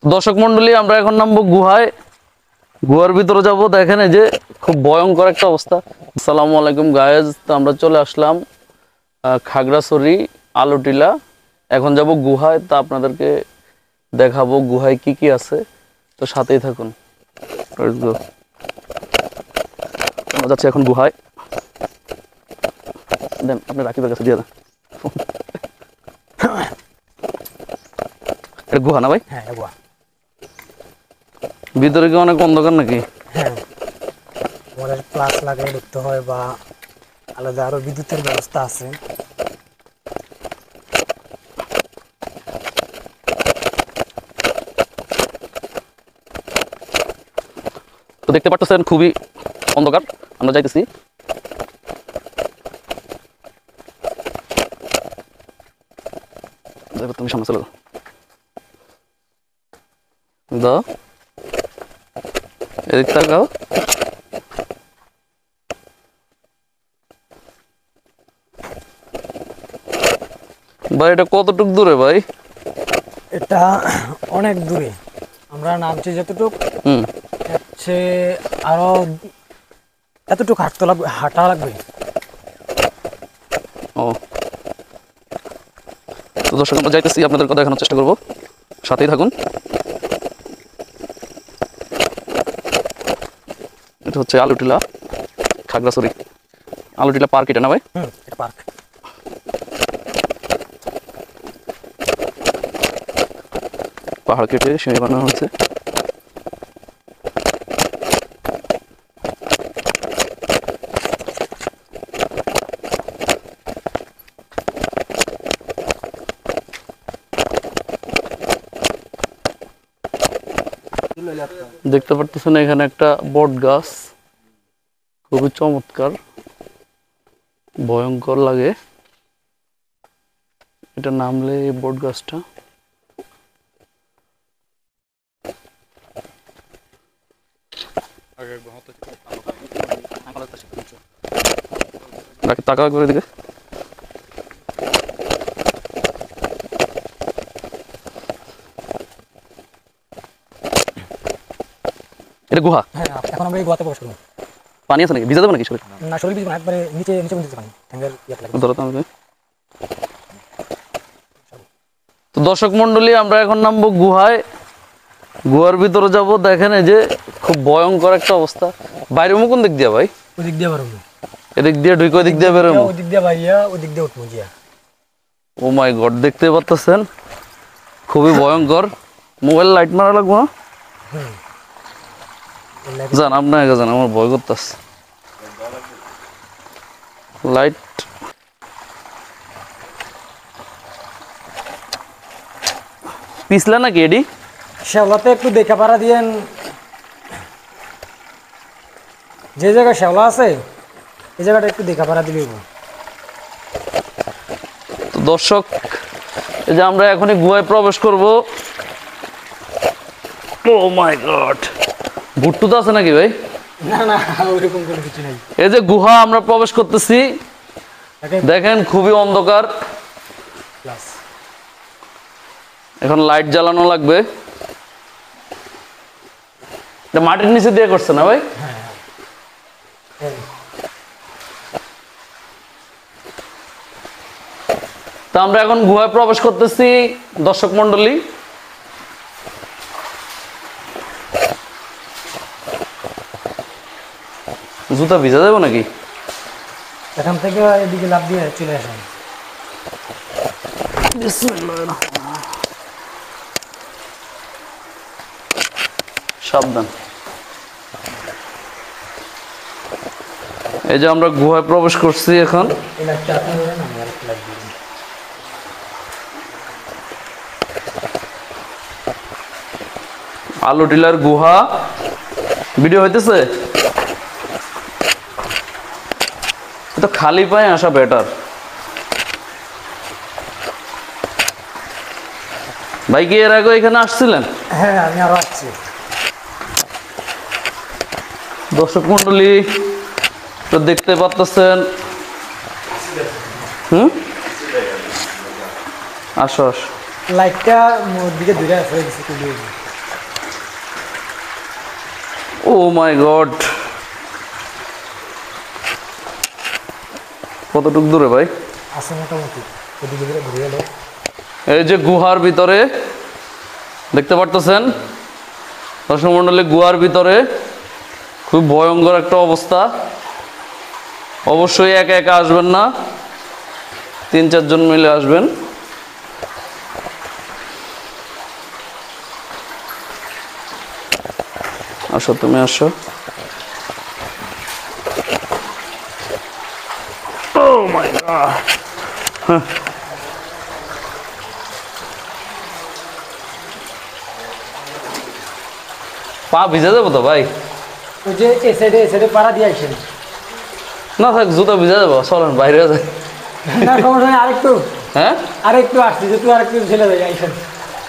দর্শক মন্ডলী, আমরা এখন নামবো গুহায়। গুহার ভিতরে যাব। দেখেন এই যে খুব ভয়ঙ্কর একটা অবস্থা। আসসালামু আলাইকুম গায়েজ, তো আমরা চলে আসলাম খাগড়াছড়ি আলুটিলা। এখন যাব গুহায়, তা আপনাদেরকে দেখাবো গুহায় কি কি আছে, তো সাথেই থাকুন। আমরা যাচ্ছি এখন গুহায়। দেন আপনি রাকিবের কাছে দিয়ে দেন। এটা গুহা না ভাই? হ্যাঁ গুহা। ভিতরে কি অনেক অন্ধকার নাকি? হ্যাঁ, আমাদের প্লাস লাগিয়ে ঢুকতে হয় বা আলাদা আরো বিদ্যুতের ব্যবস্থা আছে। তো দেখতে পাচ্ছেন খুবই অন্ধকার। আমরা যাইতেছি। তুমি সামনে চলে যাও, এদিক তাকাও। ভাই এটা কতটুক দূরে ভাই? এটা অনেক দূরে, আমরা নামছি যতটুক হচ্ছে আরো এতটুক হাঁটা লাগবে। ও, তো দর্শক আমরা যাইতেছি, আপনাদের কথা দেখানোর চেষ্টা করবো, সাথেই থাকুন। এটা হচ্ছে আলুটিলা খাগড়াছড়ি আলুটিলা পার্ক, এটা না ভাই? এটা পার্ক। পাহাড় কেটে সিঁড়ি বানানো হচ্ছে। দেখতে পারতেছেন এখানে একটা বট গাছ, খুবই চমৎকার, ভয়ঙ্কর লাগে এটা নামলে, এই বট গাছটা। তাকাও করে দিকে। এটা গুহা। হ্যাঁ, এখন আমরা এই গুহাতে প্রবেশ করবো। পানি আছে নাকি? ভিজা যাবে নাকি শরীর? না, শরীর ভিজবে না, একবারে নিচে নিচে দিতে পানি ট্যাঙ্কের ইয়ে লাগবে। ধরো তো আমাকে। তো দর্শক মন্ডলী, আমরা এখন নামবো গুহায়। গুহার ভিতরে যাব। দেখেন এই যে খুব ভয়ঙ্কর একটা অবস্থা। বাইরে মুখ কোন দিক দিয়ে ভাই? ওই দিক দিয়ে বেরোবো। এদিক দিয়ে ঢুকে ওই দিক দিয়ে বেরোবো? ওই দিক দিয়ে বাইয়া ওই দিক দিয়ে উঠবো গিয়া। ও মাই গড, দেখতে পাচ্ছেন খুবই ভয়ঙ্কর। মোবাইল লাইট মারা লাগবো না? জান আপনি আগে যান, আমার ভয় করতেছে। লাইট পিছলা নাকি এডি? শ্যাওলাতে একটু দেখা পাড়া দিয়েন, যে জায়গায় শ্যাওলা আছে এই জায়গাটা একটু দেখা পাড়া দিলেই। তো দর্শক, এই যে আমরা এখনই গুহায় প্রবেশ করব। ও মাই গড, ভুট্টু তো আছে নাকি ভাই? না না, ওইরকম কোনো কিছু নেই। এই যে গুহা আমরা প্রবেশ করতেছি, দেখেন খুবই অন্ধকার। এখন লাইট জ্বালানো লাগবে। এটা মাটির নিচে দিয়ে করছে না ভাই? তা আমরা এখন গুহায় প্রবেশ করতেছি দর্শক মন্ডলী। জুতা ভিজা যাবে নাকি? এখান থেকে এদিকে লাফ দিয়ে চলে আসেন। সাবধান। এই যে আমরা গুহায় প্রবেশ করছি এখন। আলুটিলার গুহা ভিডিও হইতেছে, তো খালি পায়ে আসা বেটার। ভাই কি এর আগে এখানে আসছিলেন? হ্যাঁ, আমি আরো আসছি। দর্শক মন্ডলী, তো দেখতে পাচ্ছেন। আসো আসো। লাইটটা মোর দিকে দূরে আছে, ও মাই গড, কতটুক দূরে ভাই? আছে মোটামুটি, এদিকে ঘুরে ঘুরে এলো। এই যে গুহার ভিতরে দেখতে পারতেছেন দর্শক মণ্ডলী, গুহার ভিতরে খুব ভয়ঙ্কর একটা অবস্থা। অবশ্যই একা একা আসবেন না, 3-4 জন মিলে আসবেন। আসো, তুমি আসো। ও মাই গড, পা ভিজে যাবো তো ভাই? ওই যে এ সাইডে পাড়া দিয়ে আসেন। না থাক, জুতো ভিজে যাবো, চলেন বাইরে যাই। না সমস্যা নেই, আরেকটু হ্যাঁ, আরেকটু আসছি, যে তুই আরেকটু ছেলে যাই আইসেন।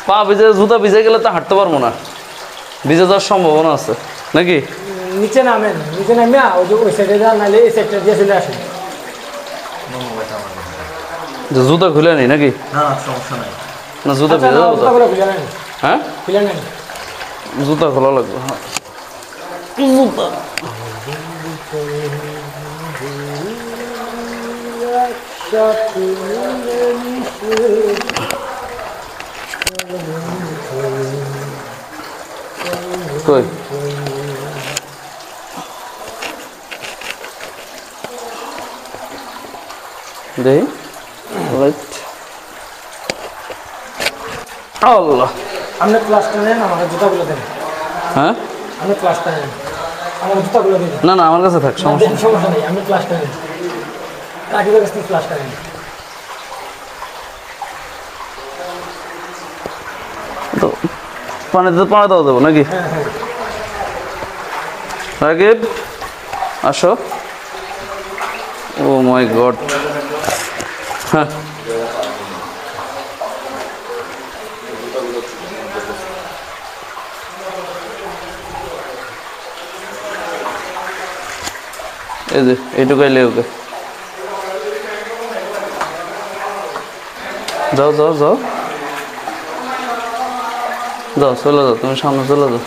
পা ভিজে, জুতা ভিজে গেলে তো হাঁটতে পারবো না, ভিজে যাওয়ার সম্ভাবনা আছে নাকি? নিচে নামেন, নিচে নামিয়া ওই যে ওই সাইডে যান, নাহলে এই সাইডটা দিয়ে চলে আসেন। যে জুতা খুলে নি নাকি? না সমস্যা নাই। না জুতা আচ্ছা, ভিজে না, যাবো তো? জুতাগুলো খুলে নেন, হ্যাঁ, খুলে নেন। জুতা খোলা লাগবে। হ্যাঁ, জুতা কই? দেখি, রাইট। আল্লাহ, আপনি ক্লাসটা নেন, আমাকে জুতাগুলো দেন। হ্যাঁ, আপনি ক্লাসটা নেন, আমার জুতাগুলো দিন। না না আমার কাছে থাক, সমস্যা নেই। সমস্যা নেই, আপনি ক্লাসটা নেন, রাকিবের কাছ থেকে ক্লাসটা নেন। তো পানিতে পানি দেওয়া দেবো নাকি? হ্যাঁ হ্যাঁ, রাকিব আসো। ও মাই গড, হ্যাঁ, এই যে এইটুকাই লে ওকে। যাও যাও যাও যাও, চলে যাও, তুমি সামনে চলে যাও।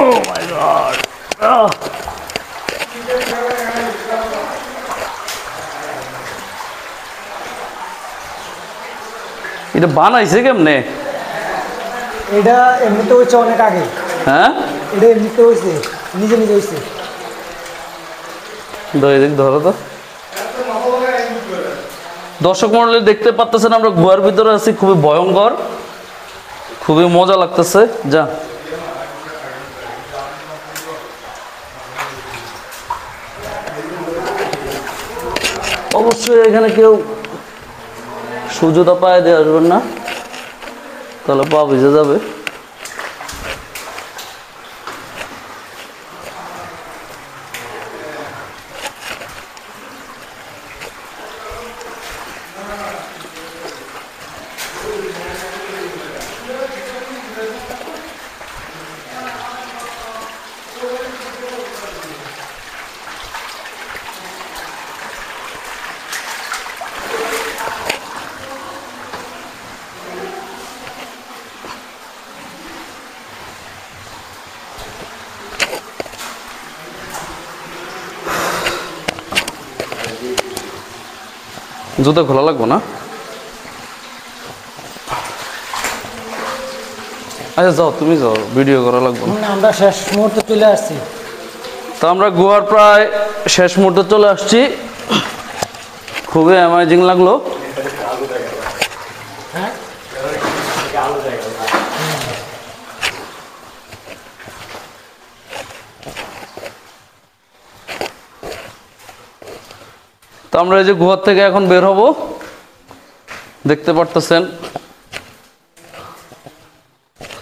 ও মাই গড, এটা বানাইছে কেমনে? এটা এমনিতে হয়েছে অনেক আগে, হ্যাঁ, এটা এমনিতে হয়েছে, নিজে নিজে হয়েছে। এদিক ধরো তো। দর্শক মন্ডলী দেখতে পাচ্ছেন আমরা গুহার ভিতরে আছি, খুবই ভয়ঙ্কর, খুবই মজা লাগতেছে। যা, অবশ্যই এখানে কেউ সুজুতা পায়ে দিয়ে আসবেন না, তাহলে পা ভিজে যাবে। জুতা খোলা লাগবো না? আচ্ছা যাও, তুমি যাও, ভিডিও করা লাগবে না। আমরা শেষ মুহূর্তে চলে আসছি। তো আমরা গুহার প্রায় শেষ মুহূর্তে চলে আসছি, খুবই অ্যামাজিং লাগলো। হ্যাঁ, তো আমরা এই যে গুহার থেকে এখন বের হব, দেখতে পারতেছেন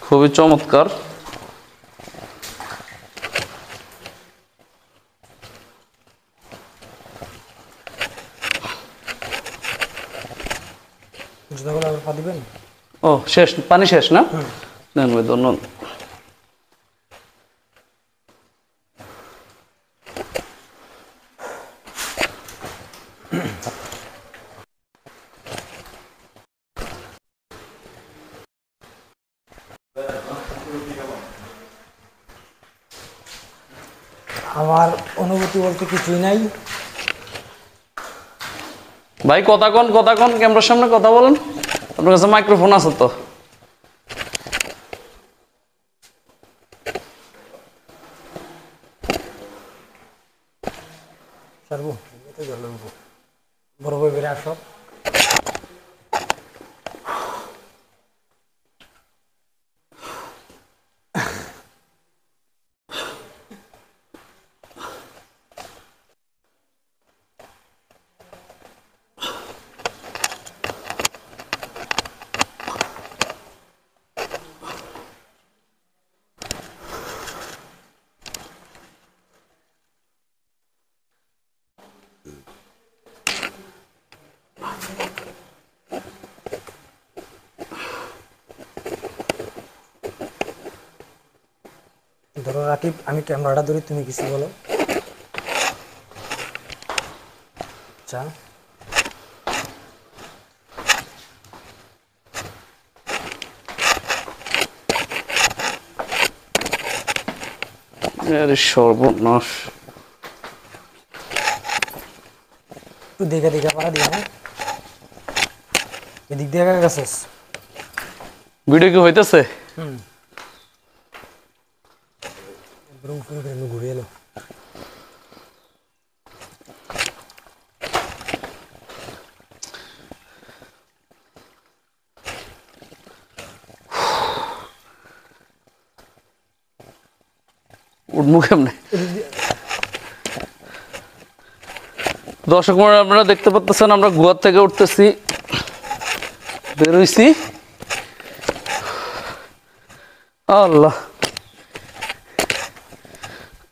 খুবই চমৎকার। জুতাগুলো আবার পা দিবেন। ও শেষ, পানি শেষ না? নেন ভাই, ধন্যবাদ। আমার অনুভূতি বলতে কিছুই নাই। ভাই কথা কন ক্যামেরার সামনে কথা বলেন, আপনার কাছে মাইক্রোফোন আছে তো। সারবো বড় বই বেড়ে আসো। ধরো রাকিব, আমি ক্যামেরাটা ধরি, তুমি কিছু বলো। আচ্ছা, আরে সর্বনাশ। একটু দেখে দেখে পারা দিয়ে না, এদিক দিয়ে গেছিস। ভিডিও কি হইতেছে? ঘুরে এলো। উঠবো কেমনে? দর্শক মণ্ডলী, আপনারা দেখতে পাচ্ছেন আমরা গুহার থেকে উঠতেছি, বেরোইছি। আল্লাহ,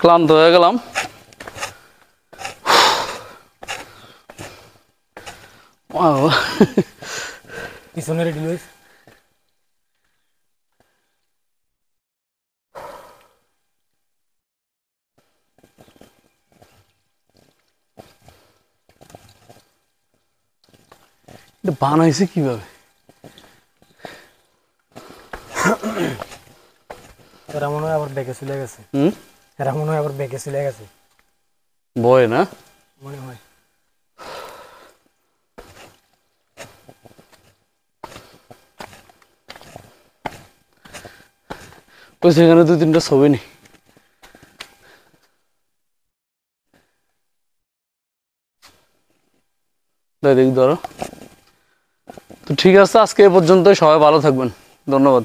ক্লান্ত হয়ে গেলাম। পিছনে রেডি লইস। এটা বানাইছে কিভাবে? এরা মনে হয় আবার ব্যাগে চলে গেছে। এরা মনে হয় আবার ব্যাগে চলে গেছে, বয় না মনে হয়। ওই সেখানে 2-3টা ছবি নি। দেখ ধরো তো। ঠিক আছে, আজকে এ পর্যন্তই। সবাই ভালো থাকবেন, ধন্যবাদ।